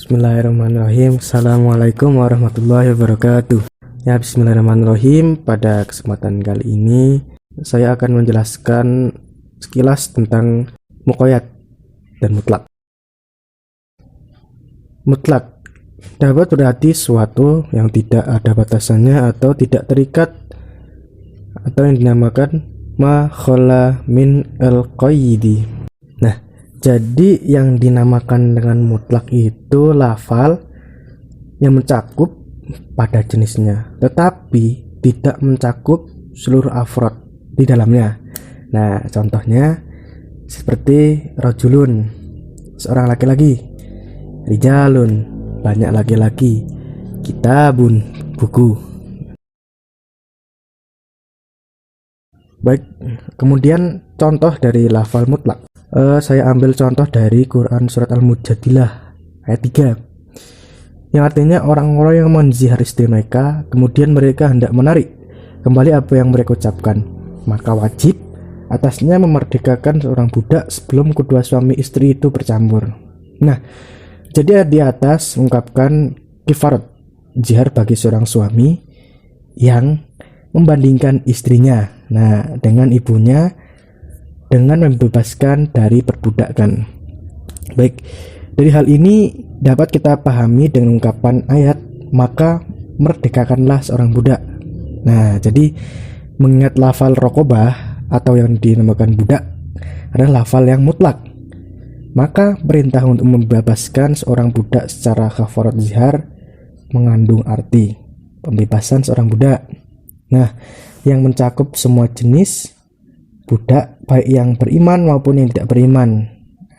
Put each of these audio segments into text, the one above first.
Bismillahirrahmanirrahim. Assalamualaikum warahmatullahi wabarakatuh. Ya, bismillahirrahmanirrahim. Pada kesempatan kali ini saya akan menjelaskan sekilas tentang muqayyad dan mutlak. Mutlak dapat berarti sesuatu yang tidak ada batasannya atau tidak terikat, atau yang dinamakan ma khala min al-qaidi. Nah, jadi yang dinamakan dengan mutlak itu lafal yang mencakup pada jenisnya, tetapi tidak mencakup seluruh afrod di dalamnya. Nah, contohnya seperti rajulun, seorang laki-laki, rijalun, banyak laki-laki, kitabun, buku. Baik, kemudian contoh dari lafal mutlak. Saya ambil contoh dari Quran surat Al-Mujadilah ayat 3, yang artinya orang-orang yang menzihar istri mereka, kemudian mereka hendak menarik kembali apa yang mereka ucapkan, maka wajib atasnya memerdekakan seorang budak sebelum kedua suami istri itu bercampur. Nah, jadi di atas mengungkapkan kifarat zihar bagi seorang suami yang membandingkan istrinya, dengan ibunya, dengan membebaskan dari perbudakan. Baik, dari hal ini dapat kita pahami dengan ungkapan ayat, maka merdekakanlah seorang budak. Nah, jadi mengingat lafal rokobah atau yang dinamakan budak adalah lafal yang mutlak, maka perintah untuk membebaskan seorang budak secara kafarat zihar mengandung arti pembebasan seorang budak. Nah, yang mencakup semua jenis budak, baik yang beriman maupun yang tidak beriman.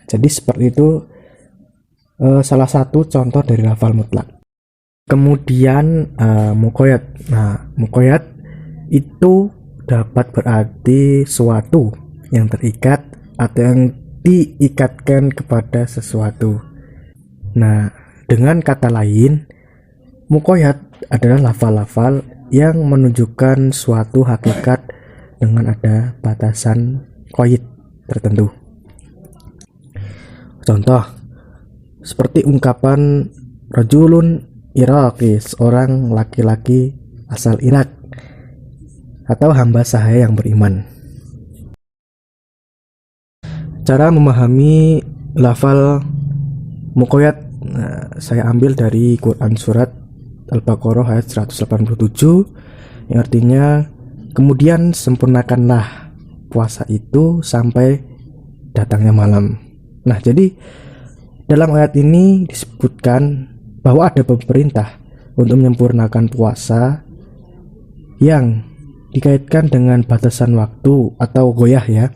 Jadi seperti itu salah satu contoh dari lafal mutlak. Kemudian muqayyad. Nah, muqayyad itu dapat berarti sesuatu yang terikat atau yang diikatkan kepada sesuatu. Nah, dengan kata lain, muqayyad adalah lafal-lafal yang menunjukkan suatu hakikat dengan ada batasan qaid tertentu. Contoh seperti ungkapan rajulun Iraqi, seorang laki-laki asal Irak, atau hamba sahaya yang beriman. Cara memahami lafal muqayyad saya ambil dari Quran surat Al-Baqarah ayat 187, yang artinya kemudian sempurnakanlah puasa itu sampai datangnya malam. Nah, jadi dalam ayat ini disebutkan bahwa ada perintah untuk menyempurnakan puasa yang dikaitkan dengan batasan waktu atau goyah ya,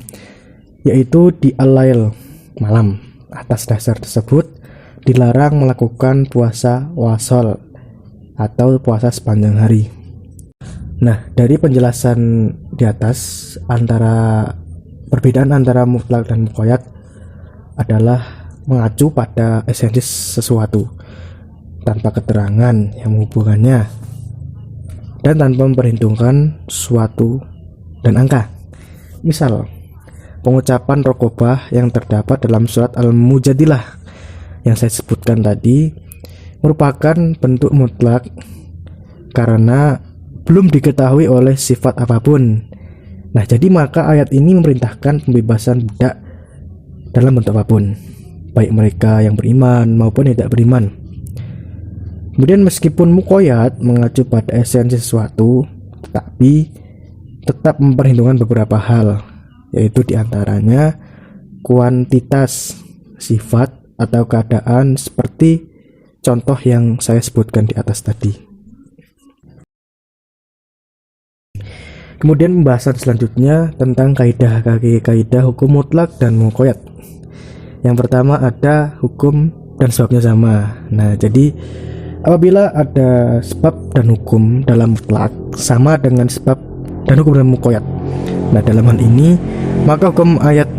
yaitu di al-lail, malam. Atas dasar tersebut dilarang melakukan puasa wasol atau puasa sepanjang hari. Nah, dari penjelasan di atas, perbedaan antara mutlak dan muqayyad adalah mengacu pada esensi sesuatu tanpa keterangan yang menghubungkannya dan tanpa memperhitungkan suatu dan angka. Misal, pengucapan rokobah yang terdapat dalam surat Al-Mujadilah yang saya sebutkan tadi merupakan bentuk mutlak karena belum diketahui oleh sifat apapun. Nah, jadi maka ayat ini memerintahkan pembebasan budak dalam bentuk apapun, baik mereka yang beriman maupun yang tidak beriman. Kemudian meskipun muqayyad mengacu pada esensi sesuatu, tetapi tetap memperhitungkan beberapa hal, yaitu diantaranya kuantitas, sifat atau keadaan seperti contoh yang saya sebutkan di atas tadi. Kemudian pembahasan selanjutnya tentang kaidah hukum mutlak dan muqayyad. Yang pertama ada hukum dan sebabnya sama. Nah, jadi apabila ada sebab dan hukum dalam mutlak sama dengan sebab dan hukum dalam muqayyad. Nah, dalam hal ini maka hukum ayat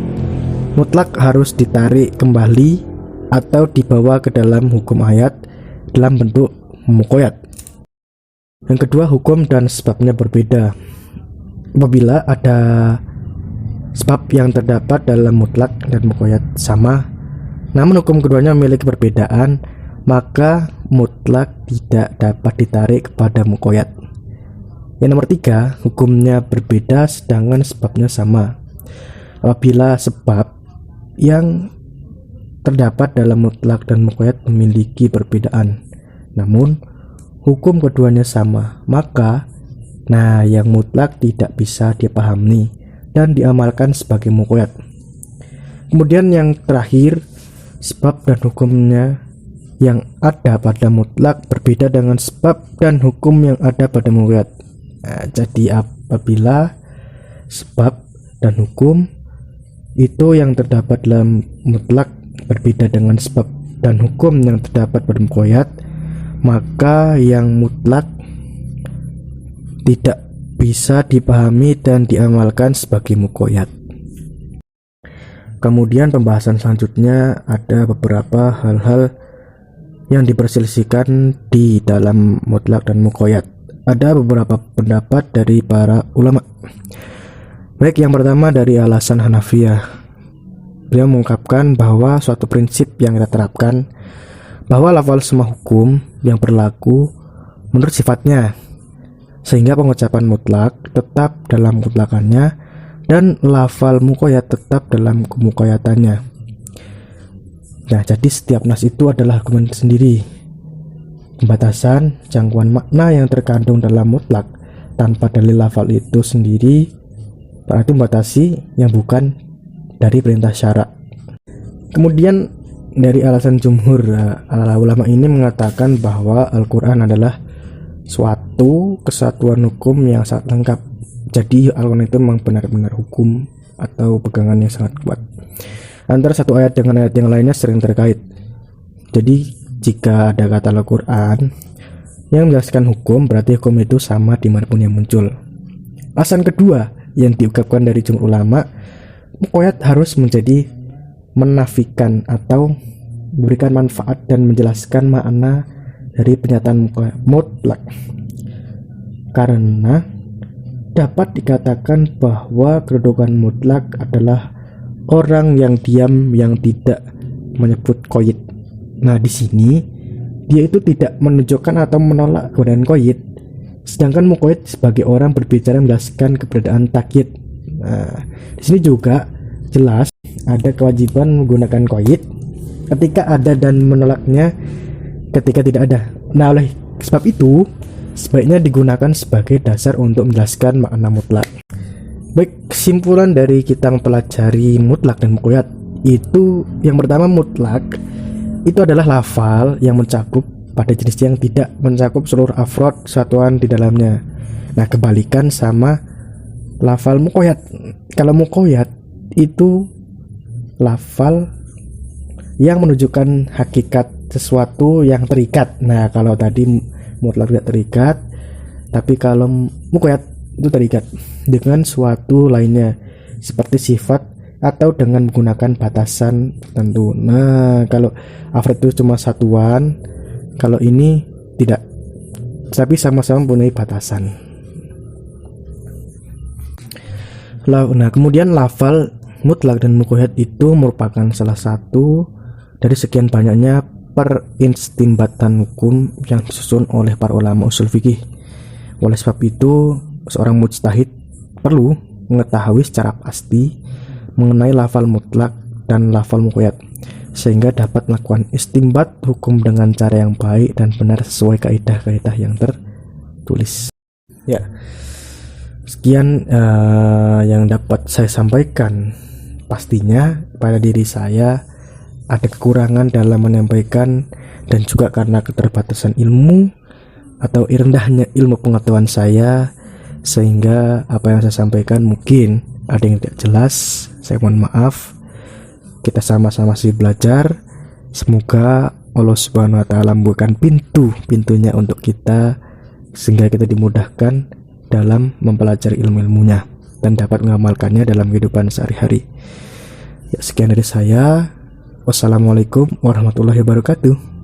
mutlak harus ditarik kembali atau dibawa ke dalam hukum ayat dalam bentuk muqayyad. Yang kedua, hukum dan sebabnya berbeda. Apabila ada sebab yang terdapat dalam mutlak dan muqayyad sama, namun hukum keduanya memiliki perbedaan, maka mutlak tidak dapat ditarik kepada muqayyad. Yang nomor 3, hukumnya berbeda sedangkan sebabnya sama. Apabila sebab yang terdapat dalam mutlak dan muqayyad memiliki perbedaan, namun hukum keduanya sama, maka yang mutlak tidak bisa dipahami dan diamalkan sebagai muqayyad. Kemudian yang terakhir, sebab dan hukumnya yang ada pada mutlak berbeda dengan sebab dan hukum yang ada pada muqayyad. Jadi apabila sebab dan hukum itu yang terdapat dalam mutlak berbeda dengan sebab dan hukum yang terdapat pada muqayyad, maka yang mutlak tidak bisa dipahami dan diamalkan sebagai muqayyad. Kemudian pembahasan selanjutnya ada beberapa hal-hal yang diperselisihkan di dalam mutlak dan muqayyad. Ada beberapa pendapat dari para ulama. Baik, yang pertama dari alasan Hanafiyah. Beliau mengungkapkan bahwa suatu prinsip yang kita terapkan, bahwa lafal semua hukum yang berlaku menurut sifatnya, sehingga pengucapan mutlak tetap dalam mutlakannya dan lafal muqayyad tetap dalam kemuqayyadannya. Jadi setiap nas itu adalah argumen sendiri. Pembatasan jangkauan makna yang terkandung dalam mutlak tanpa dalil lafal itu sendiri berarti membatasi yang bukan dari perintah syarak. Kemudian dari alasan jumhur, ulama ini mengatakan bahwa Al-Quran adalah suatu kesatuan hukum yang sangat lengkap. Jadi Al-Quran itu memang benar-benar hukum atau pegangan yang sangat kuat. Antara satu ayat dengan ayat yang lainnya sering terkait. Jadi jika ada kata Al-Quran yang menjelaskan hukum, berarti hukum itu sama dimanapun yang muncul. Alasan kedua yang diungkapkan dari jumhur ulama, muqayyad harus menjadi menafikan atau memberikan manfaat dan menjelaskan makna dari pernyataan mutlak, karena dapat dikatakan bahwa kedudukan mutlak adalah orang yang diam yang tidak menyebut qayyid. Di sini dia itu tidak menunjukkan atau menolak keberadaan qayyid, sedangkan muqayyad sebagai orang berbicara menjelaskan keberadaan takyid. Di sini juga jelas ada kewajiban menggunakan qayyid ketika ada dan menolaknya ketika tidak ada. Oleh sebab itu sebaiknya digunakan sebagai dasar untuk menjelaskan makna mutlak. Baik, kesimpulan dari kita mempelajari mutlak dan muqayyad itu, yang pertama, mutlak itu adalah lafal yang mencakup pada jenis yang tidak mencakup seluruh afrod satuan di dalamnya. Kebalikan sama lafal muqayyad. Kalau muqayyad itu lafal yang menunjukkan hakikat sesuatu yang terikat. Kalau tadi mutlak tidak terikat, tapi kalau muqayyad itu terikat dengan suatu lainnya seperti sifat atau dengan menggunakan batasan tertentu. Kalau afrod itu cuma satuan, kalau ini tidak, tapi sama-sama mempunyai batasan. Kemudian lafal mutlak dan muqayyad itu merupakan salah satu dari sekian banyaknya peristimbatan hukum yang disusun oleh para ulama usul fikih. Oleh sebab itu, seorang mujtahid perlu mengetahui secara pasti mengenai lafal mutlak dan lafal muqayyad, sehingga dapat melakukan istimbat hukum dengan cara yang baik dan benar sesuai kaidah-kaidah yang tertulis. Sekian yang dapat saya sampaikan. Pastinya pada diri saya ada kekurangan dalam menyampaikan, dan juga karena keterbatasan ilmu atau rendahnya ilmu pengetahuan saya, sehingga apa yang saya sampaikan mungkin ada yang tidak jelas. Saya mohon maaf. Kita sama-sama masih belajar. Semoga Allah Subhanahu wa taala membukakan pintunya untuk kita, sehingga kita dimudahkan dalam mempelajari ilmu-ilmunya dan dapat mengamalkannya dalam kehidupan sehari-hari. Sekian dari saya. Wassalamualaikum warahmatullahi wabarakatuh.